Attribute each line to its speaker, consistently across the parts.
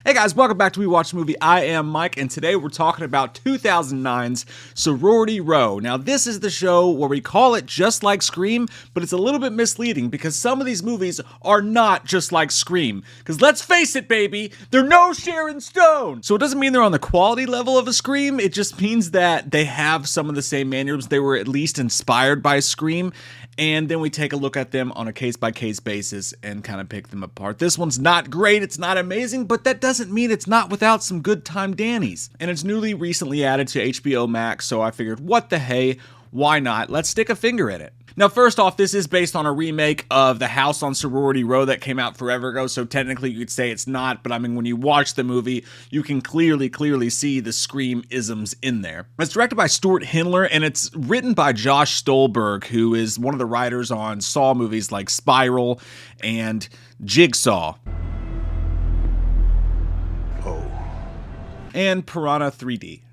Speaker 1: Hey guys, welcome back to We Watch the Movie. I am Mike, and today we're talking about 2009's Sorority Row. Now, this is the show where we call it just like Scream, but it's a little bit misleading because some of these movies are not just like Scream. Because let's face it, baby, they're no Sharon Stone! So it doesn't mean they're on the quality level of a Scream, it just means that they have some of the same mannerisms. They were at least inspired by Scream, and then we take a look at them on a case-by-case basis and kind of pick them apart. This one's not great, it's not amazing, but that doesn't mean it's not without some good time Dannies. And it's newly recently added to HBO Max, so I figured, what the hey, why not? Let's stick a finger in it. Now, first off, this is based on a remake of The House on Sorority Row that came out forever ago, so technically you could say it's not, but I mean, when you watch the movie, you can clearly see the Scream-isms in there. It's directed by Stuart Hindler, and it's written by Josh Stolberg, who is one of the writers on Saw movies like Spiral and Jigsaw. And Piranha 3D.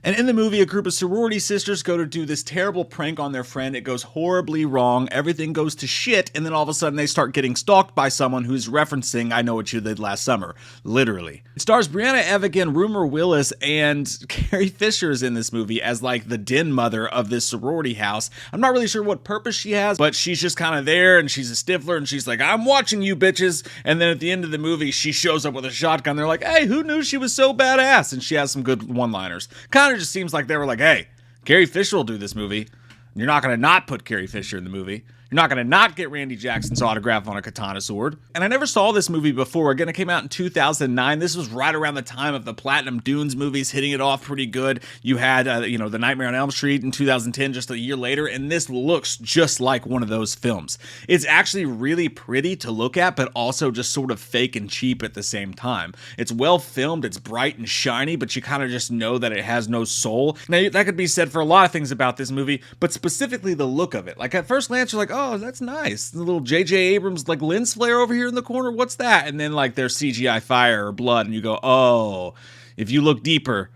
Speaker 1: And in the movie, a group of sorority sisters go to do this terrible prank on their friend. It goes horribly wrong. Everything goes to shit. And then all of a sudden they start getting stalked by someone who's referencing I Know What You Did Last Summer. Literally. It stars Brianna Evigan, Rumor Willis, and Carrie Fisher is in this movie as like the den mother of this sorority house. I'm not really sure what purpose she has, but she's just kind of there and she's a stifler and she's like, I'm watching you bitches. And then at the end of the movie, she shows up with a shotgun. They're like, hey, who knew she was so badass? And she has some good one-liners. Kind of just seems like they were like, hey, Carrie Fisher will do this movie. You're not going to not put Carrie Fisher in the movie. You're not going to not get Randy Jackson's autograph on a katana sword. And I never saw this movie before. Again, it came out in 2009. This was right around the time of the Platinum Dunes movies hitting it off pretty good. You had, The Nightmare on Elm Street in 2010, just a year later, and this looks just like one of those films. It's actually really pretty to look at, but also just sort of fake and cheap at the same time. It's well filmed, it's bright and shiny, but you kind of just know that it has no soul. Now, that could be said for a lot of things about this movie, but specifically the look of it. Like, at first glance, you're like, oh, that's nice. The little J.J. Abrams, like, lens flare over here in the corner, what's that? And then, like, there's CGI fire or blood, and you go, oh, if you look deeper,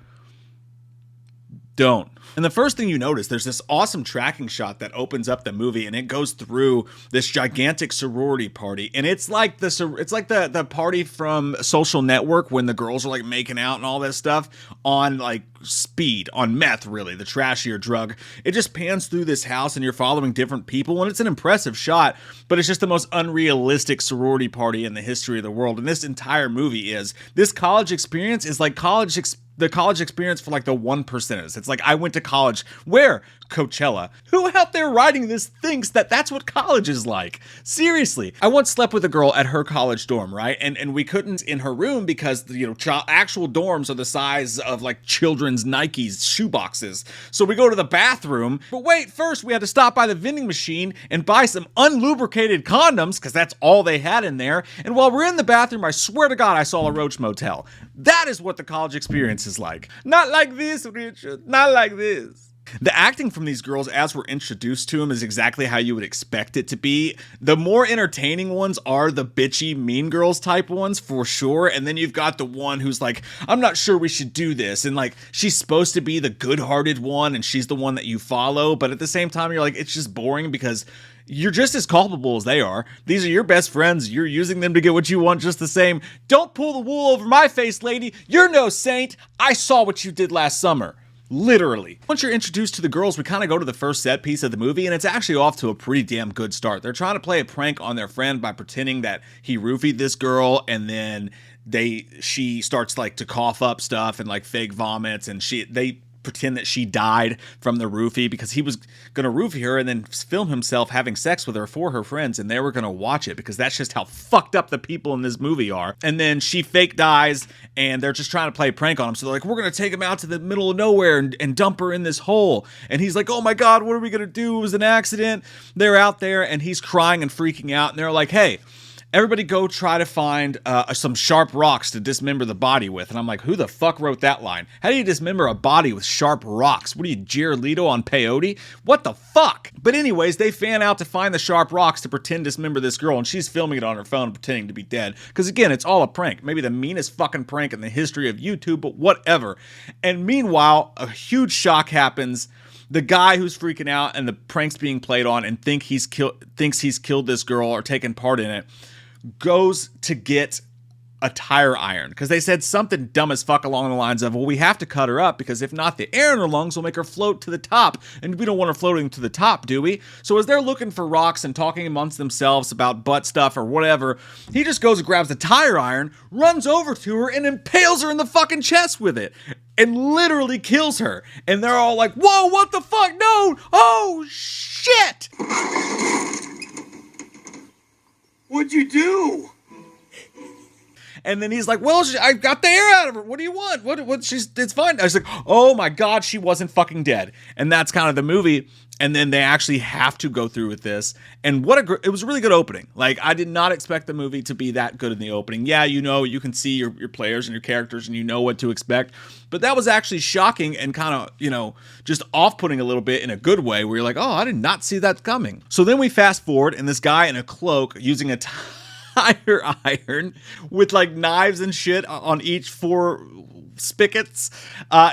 Speaker 1: don't. And the first thing you notice, there's this awesome tracking shot that opens up the movie, and it goes through this gigantic sorority party, and it's like the party from Social Network when the girls are like making out and all this stuff on like speed, on meth, really, the trashier drug. It just pans through this house, and you're following different people, and it's an impressive shot, but it's just the most unrealistic sorority party in the history of the world. And this entire movie is this college experience is like the college experience for like the 1%ers. It's like, I went to college. Where? Coachella. Who out there writing this thinks that that's what college is like? Seriously. I once slept with a girl at her college dorm, right? And we couldn't in her room because, actual dorms are the size of like children's Nikes shoeboxes. So we go to the bathroom. But wait, first we had to stop by the vending machine and buy some unlubricated condoms because that's all they had in there. And while we're in the bathroom, I swear to God, I saw a Roach Motel. That is what the college experience is like. Not like this, Richard. Not like this. The acting from these girls as we're introduced to them is exactly how you would expect it to be. The more entertaining ones are the bitchy Mean Girls type ones for sure. And then you've got the one who's like, I'm not sure we should do this. And like, she's supposed to be the good-hearted one and she's the one that you follow. But at the same time, you're like, it's just boring because you're just as culpable as they are. These are your best friends. You're using them to get what you want just the same. Don't pull the wool over my face, lady. You're no saint. I saw what you did last summer. Literally. Once you're introduced to the girls, we kind of go to the first set piece of the movie, and it's actually off to a pretty damn good start. They're trying to play a prank on their friend by pretending that he roofied this girl, and then she starts like to cough up stuff and like fake vomits, and they pretend that she died from the roofie because he was going to roofie her and then film himself having sex with her for her friends, and they were going to watch it because that's just how fucked up the people in this movie are. And then she fake dies, and they're just trying to play a prank on him. So they're like, we're going to take him out to the middle of nowhere and dump her in this hole. And he's like, oh my God, what are we going to do? It was an accident. They're out there, and he's crying and freaking out, and they're like, hey, everybody go try to find some sharp rocks to dismember the body with. And I'm like, who the fuck wrote that line? How do you dismember a body with sharp rocks? What are you, Jared Leto on peyote? What the fuck? But anyways, they fan out to find the sharp rocks to pretend dismember this girl, and she's filming it on her phone pretending to be dead. Because again, it's all a prank. Maybe the meanest fucking prank in the history of YouTube, but whatever. And meanwhile, a huge shock happens. The guy who's freaking out and the prank's being played on and thinks he's killed this girl or taken part in it goes to get a tire iron because they said something dumb as fuck along the lines of, well, we have to cut her up because if not, the air in her lungs will make her float to the top, and we don't want her floating to the top, do we? So as they're looking for rocks and talking amongst themselves about butt stuff or whatever, he just goes and grabs the tire iron, runs over to her, and impales her in the fucking chest with it. And literally kills her. And they're all like, whoa, what the fuck? No! Oh, shit!
Speaker 2: What'd you do?
Speaker 1: And then he's like, well, I got the air out of her. What do you want? It's fine. I was like, oh my God, she wasn't fucking dead. And that's kind of the movie. And then they actually have to go through with this. And it was a really good opening. Like, I did not expect the movie to be that good in the opening. Yeah, you can see your players and your characters and you know what to expect. But that was actually shocking and kind of, just off-putting a little bit in a good way where you're like, oh, I did not see that coming. So then we fast forward and this guy in a cloak using a tire iron with like knives and shit on each 4 spigots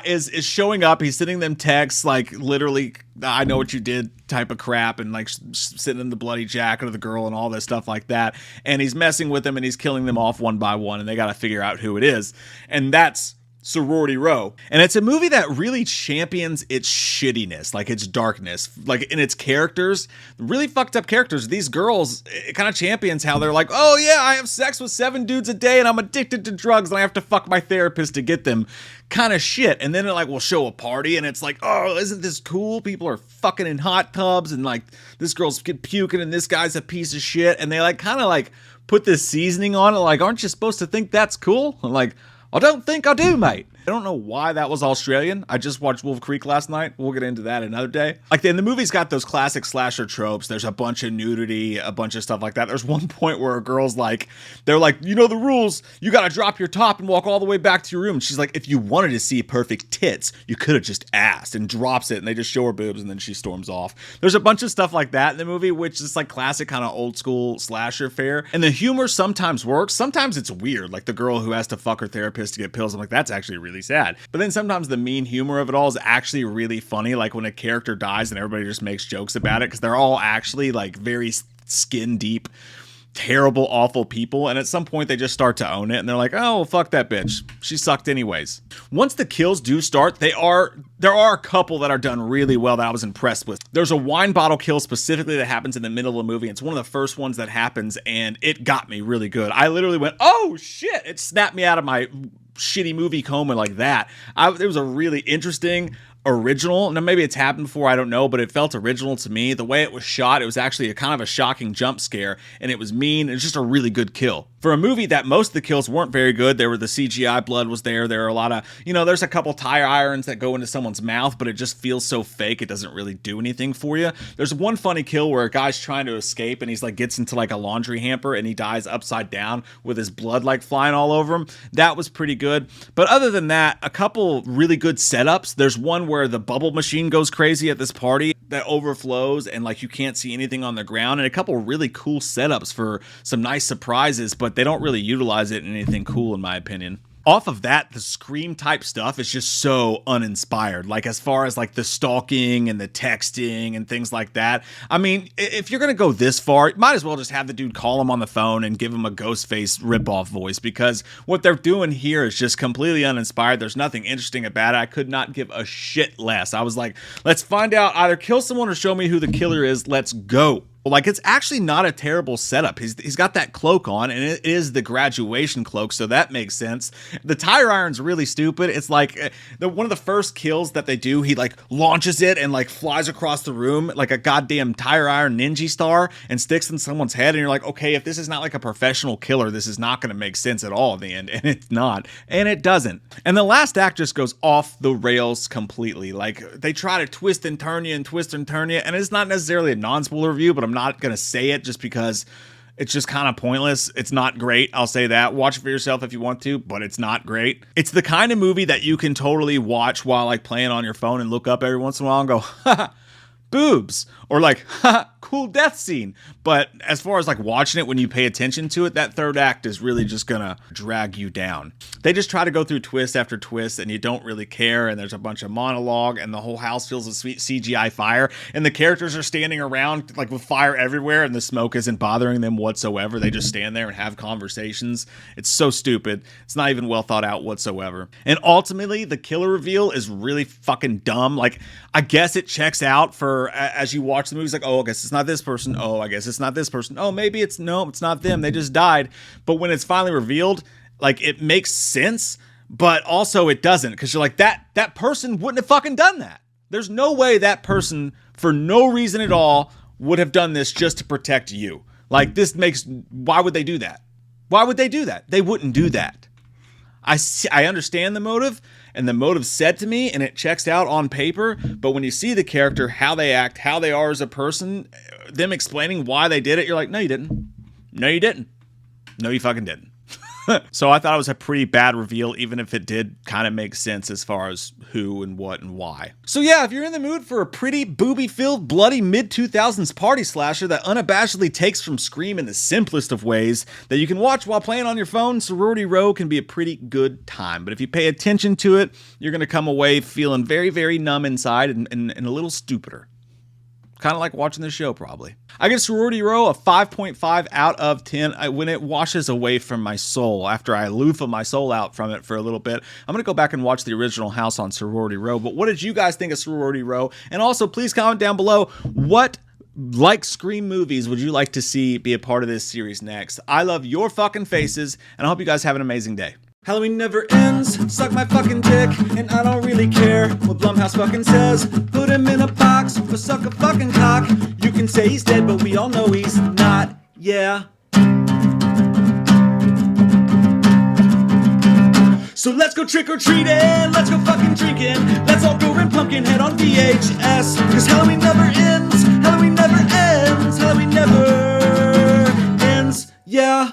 Speaker 1: is showing up. He's sending them texts like literally, I know what you did type of crap, and like sitting in the bloody jacket of the girl and all this stuff like that. And he's messing with them and he's killing them off one by one, and they got to figure out who it is. And that's Sorority Row. And it's a movie that really champions its shittiness, like its darkness, like in its characters, really fucked up characters. These girls, it kind of champions how they're like, oh yeah, I have sex with 7 dudes a day and I'm addicted to drugs and I have to fuck my therapist to get them kind of shit. And then it like will show a party and it's like, oh, isn't this cool? People are fucking in hot tubs and like this girl's puking and this guy's a piece of shit. And they like kind of like put this seasoning on it. Like, aren't you supposed to think that's cool? I'm like, I don't think I do, mate. I don't know why that was Australian. I just watched Wolf Creek last night. We'll get into that another day. Like, the movie's got those classic slasher tropes. There's a bunch of nudity, a bunch of stuff like that. There's one point where a girl's like, they're like, you know the rules. You got to drop your top and walk all the way back to your room. And she's like, if you wanted to see perfect tits, you could have just asked, and drops it and they just show her boobs and then she storms off. There's a bunch of stuff like that in the movie, which is like classic kind of old school slasher fare. And the humor sometimes works. Sometimes it's weird. Like the girl who has to fuck her therapist to get pills. I'm like, that's actually really sad. But then sometimes the mean humor of it all is actually really funny. Like when a character dies and everybody just makes jokes about it because they're all actually like very skin deep, terrible, awful people. And at some point they just start to own it and they're like, oh, well, fuck that bitch. She sucked anyways. Once the kills do start, there are a couple that are done really well that I was impressed with. There's a wine bottle kill specifically that happens in the middle of the movie. It's one of the first ones that happens and it got me really good. I literally went, oh shit. It snapped me out of my shitty movie coma like that. It was a really interesting, original, and maybe it's happened before, I don't know, but it felt original to me. The way it was shot, it was actually a kind of a shocking jump scare, and it was mean. It's just a really good kill. For a movie that most of the kills weren't very good, there were the CGI blood was there. There are a lot of, there's a couple tire irons that go into someone's mouth, but it just feels so fake. It doesn't really do anything for you. There's one funny kill where a guy's trying to escape and he's like gets into like a laundry hamper and he dies upside down with his blood like flying all over him. That was pretty good. But other than that, a couple really good setups. There's one where the bubble machine goes crazy at this party that overflows and like you can't see anything on the ground, and a couple really cool setups for some nice surprises, but they don't really utilize it in anything cool in my opinion. Off of that, the Scream type stuff is just so uninspired. Like as far as like the stalking and the texting and things like that. I mean, if you're going to go this far, might as well just have the dude call him on the phone and give him a Ghostface ripoff voice, because what they're doing here is just completely uninspired. There's nothing interesting about it. I could not give a shit less. I was like, let's find out, either kill someone or show me who the killer is. Let's go. Like, it's actually not a terrible setup. He's got that cloak on, and it is the graduation cloak, so that makes sense. The tire iron's really stupid. It's like one of the first kills that they do, he like launches it and like flies across the room like a goddamn tire iron ninja star and sticks in someone's head, and you're like, okay, if this is not like a professional killer, this is not going to make sense at all in the end, and it's not, and it doesn't. And the last act just goes off the rails completely. Like, they try to twist and turn you, and it's not necessarily a non-spoiler review, but I'm not going to say it just because it's just kind of pointless. It's not great. I'll say that. Watch it for yourself if you want to, but it's not great. It's the kind of movie that you can totally watch while like playing on your phone and look up every once in a while and go, ha, boobs, or like, ha, cool death scene. But as far as like watching it when you pay attention to it, that third act is really just gonna drag you down. They just try to go through twist after twist and you don't really care, and there's a bunch of monologue and the whole house fills with sweet CGI fire, and the characters are standing around like with fire everywhere and the smoke isn't bothering them whatsoever. They just stand there and have conversations. It's so stupid. It's not even well thought out whatsoever. And ultimately, the killer reveal is really fucking dumb. Like, I guess it checks out for as you watch the movie. It's like, oh, I guess it's not this person. Oh, I guess it's not this person. Oh, maybe it's not them. They just died. But when it's finally revealed, like, it makes sense, but also it doesn't, because you're like, that person wouldn't have fucking done that. There's no way that person, for no reason at all, would have done this just to protect you. Like, why would they do that? Why would they do that? They wouldn't do that. I understand the motive, and the motive said to me, and it checks out on paper, but when you see the character, how they act, how they are as a person, them explaining why they did it, you're like, no, you didn't. No, you didn't. No, you fucking didn't. So I thought it was a pretty bad reveal, even if it did kind of make sense as far as who and what and why. So yeah, if you're in the mood for a pretty booby-filled, bloody mid-2000s party slasher that unabashedly takes from Scream in the simplest of ways that you can watch while playing on your phone, Sorority Row can be a pretty good time. But if you pay attention to it, you're going to come away feeling very, very numb inside and a little stupider. Kind of like watching this show, probably. I give Sorority Row a 5.5 out of 10 when it washes away from my soul. After I loofah my soul out from it for a little bit, I'm going to go back and watch the original House on Sorority Row. But what did you guys think of Sorority Row? And also, please comment down below, what like Scream movies would you like to see be a part of this series next? I love your fucking faces, and I hope you guys have an amazing day. Halloween never ends, suck my fucking dick, and I don't really care what Blumhouse fucking says. Put him in a box, or suck a fucking cock. You can say he's dead, but we all know he's not, yeah. So let's go trick-or-treating, let's go fucking drinking. Let's all go rent Pumpkinhead on VHS. Cause Halloween never ends, Halloween never ends, Halloween never ends, yeah.